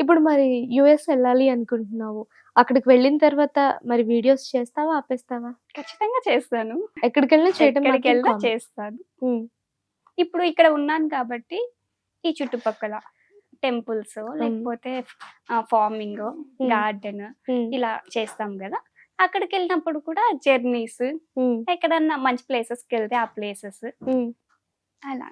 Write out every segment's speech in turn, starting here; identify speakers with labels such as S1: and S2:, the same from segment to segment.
S1: ఇప్పుడు మరి యూఎస్ వెళ్ళాలి అనుకుంటున్నావు. అక్కడికి వెళ్ళిన తర్వాత మరి వీడియోస్ చేస్తావా? ఆపేస్తావా?
S2: ఖచ్చితంగా చేస్తాను.
S1: ఎక్కడికెళ్ళినా చేయటం మాత్రం
S2: ఎక్కడికెళ్ళినా
S1: కామన్.
S2: చేస్తాను.
S1: హ్మ్.
S2: ఇప్పుడు ఇక్కడ ఉన్నాను కాబట్టి ఈ చుట్టుపక్కల టెంపుల్స్ లేకపోతే ఫార్మింగ్,
S1: హ్మ్.
S2: గార్డెన్
S1: హ్మ్.
S2: ఇలా చేస్తాం కదా. అక్కడికి వెళ్ళినప్పుడు కూడా జర్నీస్,
S1: హ్మ్.
S2: ఎక్కడన్నా మంచి ప్లేసెస్కి వెళ్తే ఆ ప్లేసెస్
S1: హ్మ్.
S2: అలా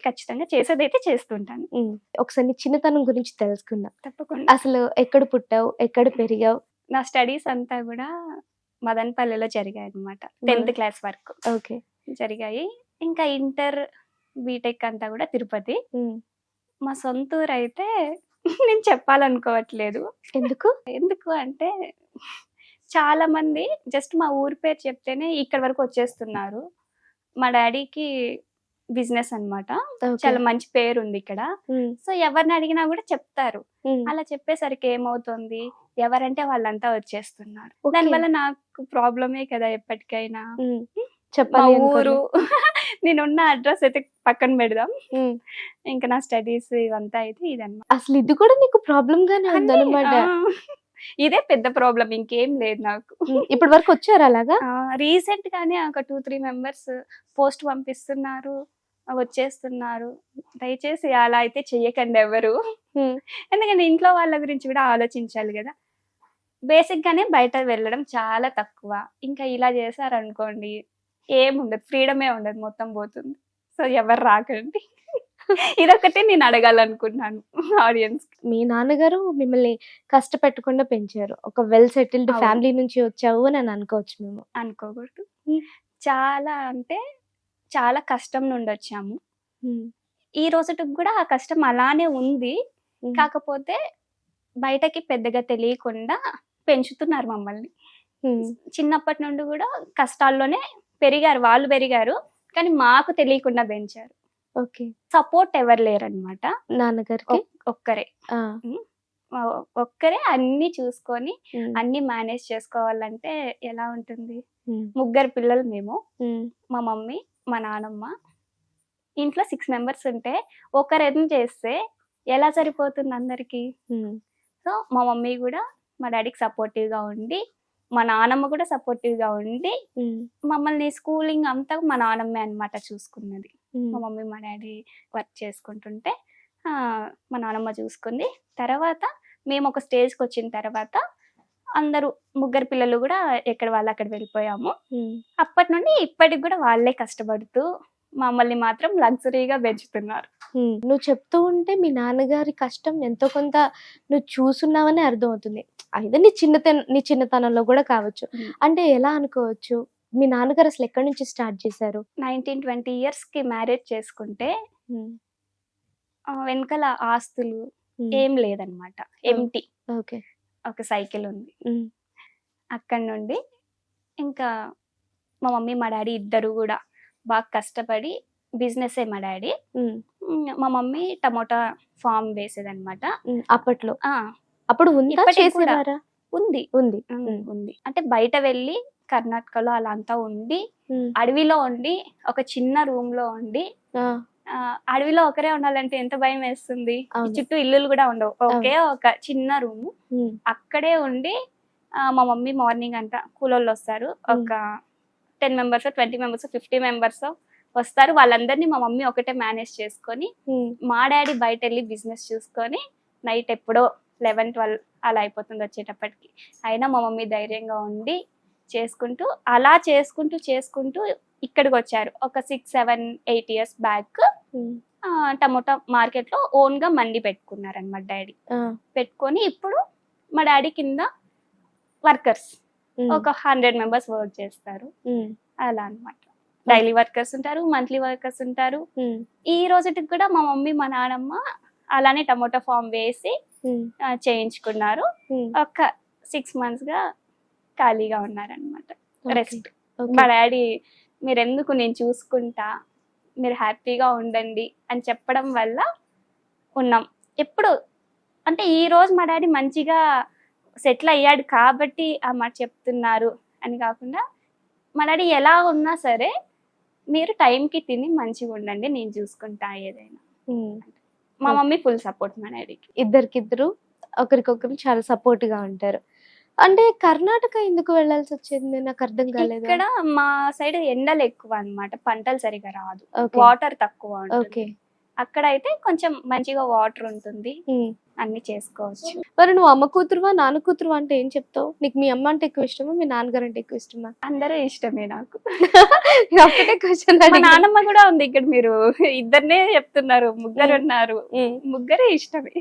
S2: ఖచ్చితంగా చేసేదైతే చేస్తుంటాను.
S1: హ్మ్. ఒకసారి నీ చిన్నతనం గురించి తెలుసుకుందాం.
S2: తప్పకుండా.
S1: అసలు ఎక్కడ పుట్టావు? ఎక్కడ పెరిగావు?
S2: నా స్టడీస్ అంతా కూడా మదనపల్లిలో జరిగాయి అనమాట. 10th క్లాస్ వరకు
S1: ఓకే.
S2: జరిగాయి. ఇంకా ఇంటర్, బీటెక్ అంతా కూడా తిరుపతి.
S1: హ్మ్.
S2: మా సొంత ఊరు అయితే నేను చెప్పాలనుకోవట్లేదు.
S1: ఎందుకు?
S2: ఎందుకు అంటే చాలా మంది జస్ట్ మా ఊరి పేరు చెప్తేనే ఇక్కడి వరకు వచ్చేస్తున్నారు. మా డాడీకి బిజినెస్ అన్నమాట.
S1: ఓకే.
S2: చాలా మంచి పేరుంది ఇక్కడ.
S1: హ్మ్.
S2: సో ఎవరిని అడిగినా కూడా చెప్తారు.
S1: హ్మ్.
S2: అలా చెప్పేసరికి ఏమవుతుంది, ఎవరంటే వాళ్ళంతా వచ్చేస్తున్నారు.
S1: ఓకే.
S2: దానివల్ల నాకు ప్రాబ్లమే కదా ఎప్పటికైనా.
S1: హ్మ్.
S2: మా
S1: చెప్పాలి
S2: ఊరు
S1: అనుకోలే.
S2: నేనున్న అడ్రస్ అయితే పక్కన పెడదాం.
S1: హ్మ్.
S2: ఇంకా నా స్టడీస్ ఇవంతా అయితే ఇదన్నమాట.
S1: అసలు ఇది కూడా నీకు ప్రాబ్లమ్ గానే
S2: అన్నీ
S1: ఉందన్నమాట.
S2: ఇదే పెద్ద ప్రాబ్లమ్, ఇంకేం లేదు నాకు.
S1: ఇప్పటి వరకు వచ్చారా అలాగా?
S2: రీసెంట్ గానే ఒక 2-3 మెంబర్స్ పోస్ట్ పంపిస్తున్నారు, వచ్చేస్తున్నారు. దయచేసి అలా అయితే చెయ్యకండి ఎవరు.
S1: హ్మ్.
S2: ఎందుకంటే ఇంట్లో వాళ్ళ గురించి కూడా ఆలోచించాలి కదా. బేసిక్ గానే బయట వెళ్ళడం చాలా తక్కువ. ఇంకా ఇలా చేశారనుకోండి ఏముండదు, ఫ్రీడమే ఉండదు, మొత్తం పోతుంది. సో ఎవరు రాకండి. ఇదొకటే నేను అడగాలనుకుంటున్నాను ఆడియన్స్.
S1: మీ నాన్నగారు మిమ్మల్ని కష్టపెట్టకుండా పెంచారు. ఒక వెల్ సెటిల్డ్
S2: అవును.
S1: ఫ్యామిలీ నుంచి వచ్చావు అని అనుకోవచ్చు మేము.
S2: అనుకోకూడదు.
S1: హ్మ్.
S2: చాలా అంటే చాలా కష్టం నుండి వచ్చాము.
S1: హ్మ్.
S2: ఈ రోజుటికి కూడా ఆ కష్టం అలానే ఉంది.
S1: హ్మ్.
S2: కాకపోతే బయటకి పెద్దగా తెలియకుండా పెంచుతున్నారు మమ్మల్ని.
S1: హ్మ్.
S2: చిన్నప్పటి నుండి కూడా కష్టాల్లోనే పెరిగారు. వాళ్ళు పెరిగారు. కానీ మాకు తెలియకుండా పెంచారు.
S1: ఓకే.
S2: సపోర్ట్ ఎవరు లేరనమాట.
S1: నాన్నగారికి?
S2: ఒక్కరే.
S1: ఆ!
S2: హ్మ్. ఒక్కరే అన్నీ చూసుకొని
S1: హ్మ్.
S2: అన్నీ మేనేజ్ చేసుకోవాలంటే ఎలా ఉంటుంది?
S1: హ్మ్.
S2: ముగ్గురు పిల్లలు మేము.
S1: హ్మ్.
S2: మా మమ్మీ, మా నానమ్మ. ఇంట్లో 6 మెంబర్స్ ఉంటే ఒకరు ఎర్న్ చేస్తే ఎలా సరిపోతుంది అందరికి?
S1: హ్మ్.
S2: సో మా మమ్మీ కూడా మా డాడీకి సపోర్టివ్‌గా ఉండి, మా నానమ్మ కూడా సపోర్టివ్‌గా ఉండి,
S1: హ్మ్.
S2: మమ్మల్ని స్కూలింగ్ అంతా మా నానమ్మే అన్నమాట చూసుకున్నది.
S1: హ్మ్.
S2: మా మమ్మీ, మా డాడీ వర్క్ చేసుకుంటుంటే మా నానమ్మ చూసుకుంది. తర్వాత మేము ఒక స్టేజ్‌కొచ్చిన తర్వాత అందరూ ముగ్గురు పిల్లలు కూడా ఎక్కడ వాళ్ళు అక్కడ వెళ్ళిపోయాము.
S1: హ్మ్.
S2: అప్పటి నుండి ఇప్పటికి కూడా వాళ్ళే కష్టపడుతూ మమ్మల్ని మాత్రం లగ్జరీగా పెంచుతున్నారు.
S1: హ్మ్. నువ్వు చెప్తూ ఉంటే మీ నాన్నగారి కష్టం ఎంతో కొంత నువ్వు చూసున్నావని అర్థమవుతుంది. అయితే నీ చిన్నతనంలో కూడా కావచ్చు. అంటే ఎలా అనుకోవచ్చు? మీ నాన్నగారు అసలు ఎక్కడి నుంచి స్టార్ట్ చేశారు?
S2: 19-20 ఇయర్స్‌కి మ్యారేజ్ చేసుకుంటే
S1: హ్మ్.
S2: వెనకాల ఆస్తులు
S1: హ్మ్.
S2: ఏం లేదనమాట. ఎంప్టీ.
S1: ఓకే.
S2: ఒక సైకిల్ ఉంది.
S1: హ్మ్.
S2: అక్కడి నుండి ఇంకా మా మమ్మీ, మా డాడీ ఇద్దరు గూడా బాగా కష్టపడి బిజినెస్సే మా డాడీ.
S1: హ్మ్.
S2: మా మమ్మీ టమోటా ఫార్మ్ వేసేదనమాట.
S1: హ్మ్. అప్పట్లో.
S2: ఆ!
S1: అప్పుడు ఉందా?
S2: ఇప్పటికి కూడా
S1: చేసేవారా?
S2: ఉంది.
S1: ఉంది.
S2: ఉంది. అంటే బయట వెళ్ళి కర్ణాటకలో అలా అంతా ఉండి,
S1: హ్మ్.
S2: అడవిలో ఉండి, ఒక చిన్న రూమ్‌లో ఉండి,
S1: ఆ!
S2: అడవిలో ఒకరే ఉండాలంటే ఎంత భయమేస్తుంది.
S1: అవును.
S2: చుట్టూ ఇల్లులు గూడా ఉండవు. ఒకే
S1: అవును.
S2: ఒక చిన్న రూము.
S1: హ్మ్.
S2: అక్కడే ఉండి మా మమ్మీ మార్నింగ్ అంతా కూలోళ్ళొస్తారు. ఒక 10 మెంబర్సో, 20 మెంబర్సో, 50 మెంబర్సో వస్తారు. వాళ్ళందరినీ మా మమ్మీ ఒకటే మేనేజ్ చేసుకొని,
S1: హ్మ్.
S2: మా డాడీ బయటెళ్ళి బిజినెస్ చూసుకొని, నైట్ ఎప్పుడో 11, 12 అలా అయిపోతుంది వచ్చేటప్పటికి. అయినా మా మమ్మీ ధైర్యంగా ఉండి చేసుకుంటూ, అలా చేసుకుంటూ ఇక్కడికొచ్చారు. ఒక 6, 7, 8 ఇయర్స్ బ్యాక్
S1: హ్మ్.
S2: టమోటా మార్కెట్‌లో ఓన్‌గా మండి పెట్టుకున్నారనమాట డాడీ.
S1: ఆ!
S2: పెట్టుకొని ఇప్పుడు మా డాడీ కింద వర్కర్స్
S1: హ్మ్.
S2: ఒక 100 మెంబర్స్ వర్క్ చేస్తారు.
S1: హ్మ్.
S2: అలా అన్నమాట. డైలీ వర్కర్స్ ఉంటారు, మంత్లీ వర్కర్స్ ఉంటారు.
S1: హ్మ్.
S2: ఈ రోజుటికి కూడా మా మమ్మీ, మా నానమ్మ అలానే టమోటా ఫార్మ్ వేసి
S1: హ్మ్.
S2: చేయించుకున్నారు.
S1: హ్మ్.
S2: ఒక 6 మంత్స్‌గా ఖాళీగా ఉన్నారనమాట.
S1: ఓకే.
S2: రెస్ట్.
S1: ఓకే.
S2: మా డాడీ మీరెందుకు నేను చూసుకుంటా, మీరు హ్యాపీగా ఉండండి అని చెప్పడం వల్ల ఉన్నాం. ఎప్పుడు అంటే ఈరోజు మా డాడీ మంచిగా సెటిల్ అయ్యాడు కాబట్టి ఆ మాట చెప్తున్నారు అని కాకుండా, మా డాడీ ఎలా ఉన్నా సరే మీరు టైంకి తిని మంచిగా ఉండండి, నేను చూసుకుంటా ఏదైనా.
S1: హ్మ్.
S2: మా
S1: ఓకే.
S2: మమ్మీ ఫుల్ సపోర్ట్ మా డాడీకి.
S1: ఇద్దరికిద్దరు ఒకరికొకరు చాలా సపోర్ట్ గా ఉంటారు. అంటే కర్ణాటక ఎందుకు వెళ్ళాల్సి వచ్చింది? నాకు అర్థం కాలేదు.
S2: ఇక్కడ మా సైడ్ ఎండలు ఎక్కువ అన్నమాట, పంటలు సరిగా రాదు,
S1: ఓకే.
S2: వాటర్ తక్కువ ఉంటుంది.
S1: ఓకే.
S2: అక్కడ అయితే కొంచెం మంచిగా వాటర్ ఉంటుంది, అన్ని చేసుకోవచ్చు.
S1: మరి నువ్వు అమ్మ కూతురువా నాన్న కూతురువా అంటే ఏం చెప్తావు? నీకు మీ అమ్మ అంటే ఎక్కువ ఇష్టమా మీ నాన్నగారు అంటే ఎక్కువ ఇష్టమా?
S2: అందరూ ఇష్టమే నాకు.
S1: ఒకటే క్వశ్చన్
S2: మా నాన్నమ్మ కూడా ఉంది ఇక్కడ, మీరు ఇద్దరినే చెప్తున్నారు, ముగ్గురు ఉన్నారు, ముగ్గురే ఇష్టమే.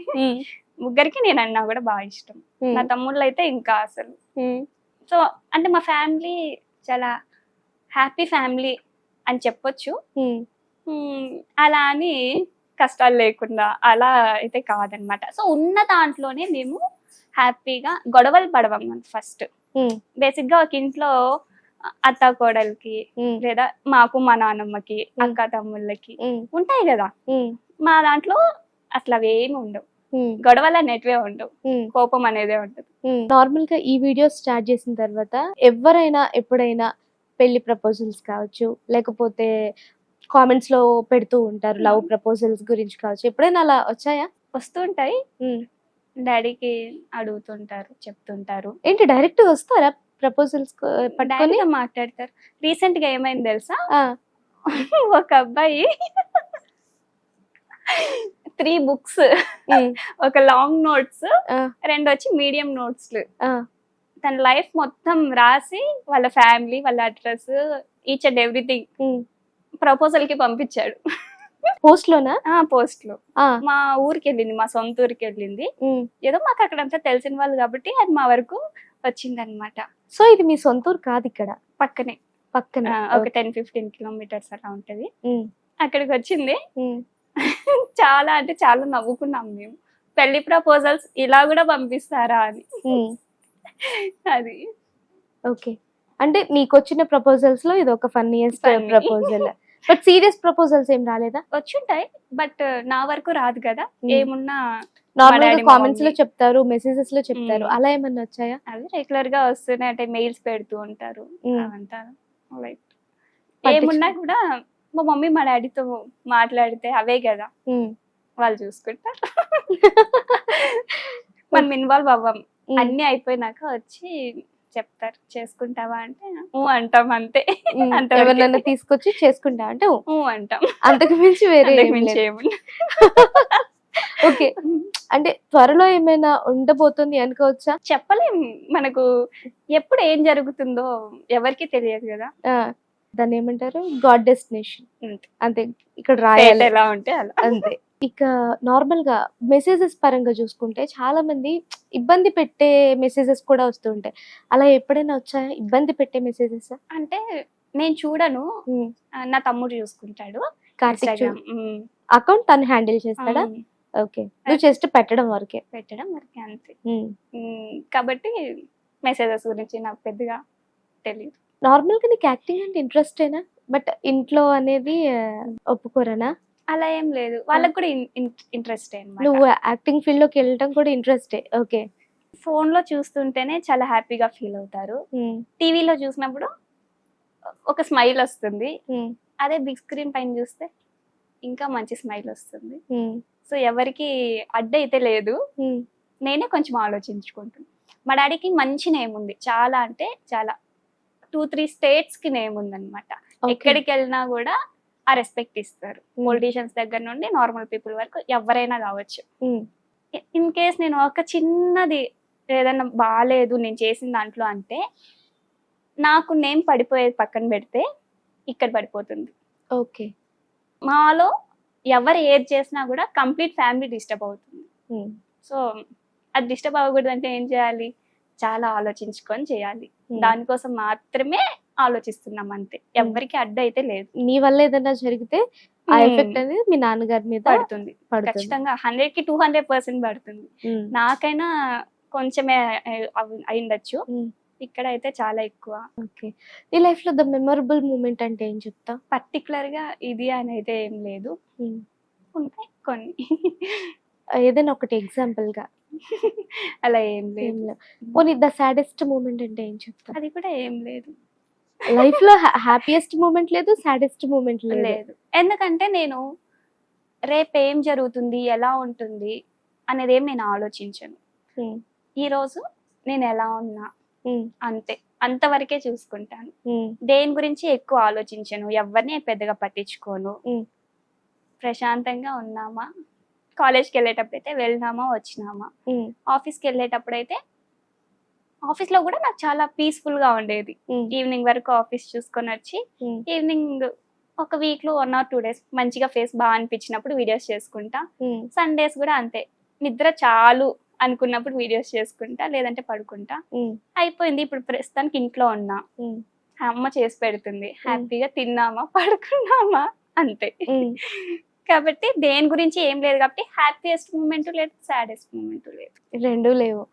S2: ముగ్గురికి నేను అన్నా కూడా బాగా ఇష్టం. నా తమ్ముళ్ళు అయితే ఇంకా అసలు. సో అంటే మా ఫ్యామిలీ చాలా హ్యాపీ ఫ్యామిలీ అని చెప్పొచ్చు. అలా అని కష్టాలు లేకుండా అలా అయితే కాదనమాట. సో ఉన్న దాంట్లోనే మేము హ్యాపీగా గొడవలు పడవం. ఫస్ట్ బేసిక్ గా ఒక ఇంట్లో అత్త కోడలికి లేదా మాకు మా నాన్నమ్మకి అక్క తమ్ముళ్ళకి ఉంటాయి కదా, మా దాంట్లో అట్లా అవేమి ఉండవు, గొడవలు అనేటివే ఉండవు, కోపం అనేదే ఉండదు.
S1: నార్మల్ గా ఈ వీడియో స్టార్ట్ చేసిన తర్వాత ఎవరైనా ఎప్పుడైనా పెళ్లి ప్రపోజల్స్ కావచ్చు, లేకపోతే కామెంట్స్ లో పెడుతూ ఉంటారు లవ్ ప్రపోజల్స్ గురించి కావచ్చు, ఎప్పుడైనా అలా వచ్చాయా?
S2: వస్తుంటాయి, డాడీకి అడుగుతుంటారు, చెప్తుంటారు.
S1: ఏంటి డైరెక్ట్ వస్తారా ప్రపోజల్స్ పట్టుకొని
S2: మాట్లాడతారు? రీసెంట్ గా ఏమైంది తెలుసా, ఒక అబ్బాయి 3 బుక్స్, ఒక లాంగ్ నోట్స్, 2 వచ్చి మీడియం నోట్స్, తన లైఫ్ మొత్తం రాసి వాళ్ళ ఫ్యామిలీ, వాళ్ళ address, each and everything proposal కి పంపించాడు.
S1: పోస్ట్ లోనా?
S2: పోస్ట్ లో. మా ఊరికి వెళ్ళింది, మా సొంత ఊరికి వెళ్ళింది. ఏదో మాకు అక్కడంతా తెలిసిన వాళ్ళు కాబట్టి అది మా వరకు వచ్చింది అనమాట.
S1: సో ఇది మీ సొంత ఊరు కాదు, ఇక్కడ
S2: పక్కనే ఒక 10-15 కిలోమీటర్స్ అలా ఉంటది. అక్కడికి వచ్చింది. చాలా అంటే చాలా నవ్వుకున్నాం మేము, పెళ్లి ప్రపోజల్స్ ఇలా కూడా పంపిస్తారా అని. అది
S1: ఓకే. అంటే నీకు వచ్చిన ప్రపోజల్స్ లో ఇది ఒక funniest proposal. But serious proposals ఏం రాలేదా?
S2: వచ్చుంటాయి, బట్ నా వరకు రాదు కదా. ఏమున్నా
S1: నార్మల్ గా కామెంట్స్ లో చెప్తారు, మెసేజెస్ లో చెప్తారు, అలా ఏమన్నా వచ్చాయా?
S2: అవి రెగ్యులర్ గా వస్తున్నాయి, అంటే మెయిల్స్ పెడుతూ ఉంటారు. అవంతా లైక్ ఏమున్నా కూడా మా మమ్మీ మా డాడీతో మాట్లాడితే అవే కదా వాళ్ళు చూసుకుంటారు. మనం ఇన్వాల్వ్ అవ్వం. అన్ని అయిపోయినాక వచ్చి చెప్తారు, చేసుకుంటావా అంటే అంటాం అంతే.
S1: ఎవరినైనా తీసుకొచ్చి చేసుకుంటా అంటే
S2: అంటాం,
S1: అంతకు మించి వేరే
S2: ఏముంది.
S1: ఓకే. అంటే త్వరలో ఏమైనా ఉండబోతుంది అనుకోవచ్చా?
S2: చెప్పలేం, మనకు ఎప్పుడు ఏం జరుగుతుందో ఎవరికి తెలియదు కదా.
S1: దాన్ని ఏమంటారు, గాడ్ డెస్టినేషన్ అంతే. ఇక్కడ రాయాలి
S2: ఎలా ఉంటే అలా
S1: అంతే. ఇక నార్మల్ గా మెసేజెస్ పరంగా చూసుకుంటే చాలా మంది ఇబ్బంది పెట్టే మెసేజెస్ కూడా వస్తూ ఉంటాయి. అలా ఎప్పుడైనా వచ్చాయా ఇబ్బంది పెట్టే మెసేజెస్?
S2: అంటే నేను చూడను, నా తమ్ముడు చూసుకుంటాడు.
S1: కార్తిక్ అకౌంట్ తను హ్యాండిల్ చేస్తాడా? ఓకే. నువ్వు జస్ట్ పెట్టడం వరకే
S2: అంతే. కాబట్టి మెసేజెస్ గురించి నాకు పెద్దగా తెలియదు.
S1: నార్మల్ గా నీకు యాక్టింగ్ అంటే ఇంట్రెస్టేనా? బట్ ఇంట్లో అనేది ఒప్పుకోరనా?
S2: అలా ఏం లేదు, వాళ్ళకి కూడా ఇంట్రెస్ట్.
S1: నువ్వు యాక్టింగ్ ఫీల్డ్ లోకి వెళ్ళడం కూడా ఇంట్రెస్టే. ఓకే.
S2: ఫోన్ లో చూస్తుంటేనే చాలా హ్యాపీగా ఫీల్ అవుతారు, టీవీలో చూసినప్పుడు ఒక స్మైల్ వస్తుంది, అదే బిగ్ స్క్రీన్ పైన చూస్తే ఇంకా మంచి స్మైల్ వస్తుంది. సో ఎవరికి అడ్డైతే లేదు, నేనే కొంచెం ఆలోచించుకుంటున్నాను. మా డాడీకి మంచి నేమ్ ఉంది, చాలా అంటే చాలా, 2-3 స్టేట్స్ కి నేమ్ ఉంది అనమాట. ఎక్కడికి వెళ్ళినా కూడా ఆ రెస్పెక్ట్ ఇస్తారు, పొలిటీషియన్స్ దగ్గర నుండి నార్మల్ పీపుల్ వరకు ఎవరైనా కావచ్చు. ఇన్ కేస్ నేను ఒక చిన్నది ఏదైనా బాగాలేదు నేను చేసిన దాంట్లో అంటే నాకు నేమ్ పడిపోయేది పక్కన పెడితే ఇక్కడ పడిపోతుంది.
S1: ఓకే.
S2: మాలో ఎవరు ఏది చేసినా కూడా కంప్లీట్ ఫ్యామిలీ డిస్టర్బ్ అవుతుంది. సో అది డిస్టర్బ్ అవ్వకూడదు అంటే ఏం చేయాలి, చాలా ఆలోచించుకొని చేయాలి. దానికోసం మాత్రమే ఆలోచిస్తున్నాం అంతే, ఎవరికి అడ్డు అయితే లేదు.
S1: నీ వల్ల ఏదైనా జరిగితే ఆ ఎఫెక్ట్ అనేది మీ నాన్నగారి మీద
S2: పడుతుంది ఖచ్చితంగా, 100కి 200% పడుతుంది. నాకైనా కొంచెమే అయిండొచ్చు, ఇక్కడ అయితే చాలా ఎక్కువ.
S1: ఓకే. నీ లైఫ్ లో ద మెమరబుల్ మూమెంట్ అంటే ఏం చెప్తా?
S2: పర్టికులర్ గా ఇది అని అయితే ఏం లేదు, ఉంటాయి కొన్ని.
S1: ఏదైనా ఒకటి ఎగ్జాంపుల్ గా?
S2: అలా ఏం లేదు.
S1: పోనీ ద సాడెస్ట్ మూమెంట్ అంటే ఏం చెప్తా?
S2: అది కూడా ఏం లేదు.
S1: లైఫ్ లో హ్యాపీయెస్ట్ మూమెంట్ లేదు, సాడెస్ట్ మూమెంట్
S2: లేదు. ఎందుకంటే నేను రేపు ఏం జరుగుతుంది, ఎలా ఉంటుంది అనేది ఏం నేను ఆలోచించను.
S1: ఉమ్,
S2: ఈ రోజు నేను ఎలా ఉన్నా
S1: ఉమ్,
S2: అంతే, అంతవరకే చూసుకుంటాను.
S1: ఉమ్,
S2: దేని గురించి ఎక్కువ ఆలోచించను, ఎవరిని పెద్దగా పట్టించుకోను.
S1: ఉమ్,
S2: ప్రశాంతంగా ఉన్నామా, కాలేజ్కి వెళ్ళేటప్పుడు అయితే వెళ్ళినామా వచ్చినామా,
S1: ఉమ్,
S2: ఆఫీస్కి వెళ్ళేటప్పుడు అయితే ఆఫీస్లో కూడా నాకు చాలా పీస్ఫుల్గా ఉండేది.
S1: ఉమ్,
S2: ఈవినింగ్ వరకు ఆఫీస్ చూసుకొని వచ్చి
S1: ఉమ్,
S2: ఈవినింగ్ ఒక వీక్లో 1 or 2 days మంచిగా ఫేస్ బాగా అనిపించినప్పుడు వీడియోస్ చేసుకుంటా.
S1: ఉమ్,
S2: సండేస్ కూడా అంతే, నిద్ర చాలు అనుకున్నప్పుడు వీడియోస్ చేసుకుంటా, లేదంటే పడుకుంటా.
S1: ఉమ్,
S2: అయిపోయింది. ఇప్పుడు ప్రస్తుతానికి ఇంట్లో ఉన్నా,
S1: ఉమ్,
S2: అమ్మ చేసి పెడుతుంది, హ్యాపీగా తిన్నామా పడుకున్నామా అంతే.
S1: ఉమ్.
S2: కాబట్టి దేని గురించి ఏం లేదు, కాబట్టి హ్యాపీయెస్ట్ మూమెంట్ లేదు, సాడెస్ట్ మూమెంట్ లేదు.
S1: రెండూ లేవు.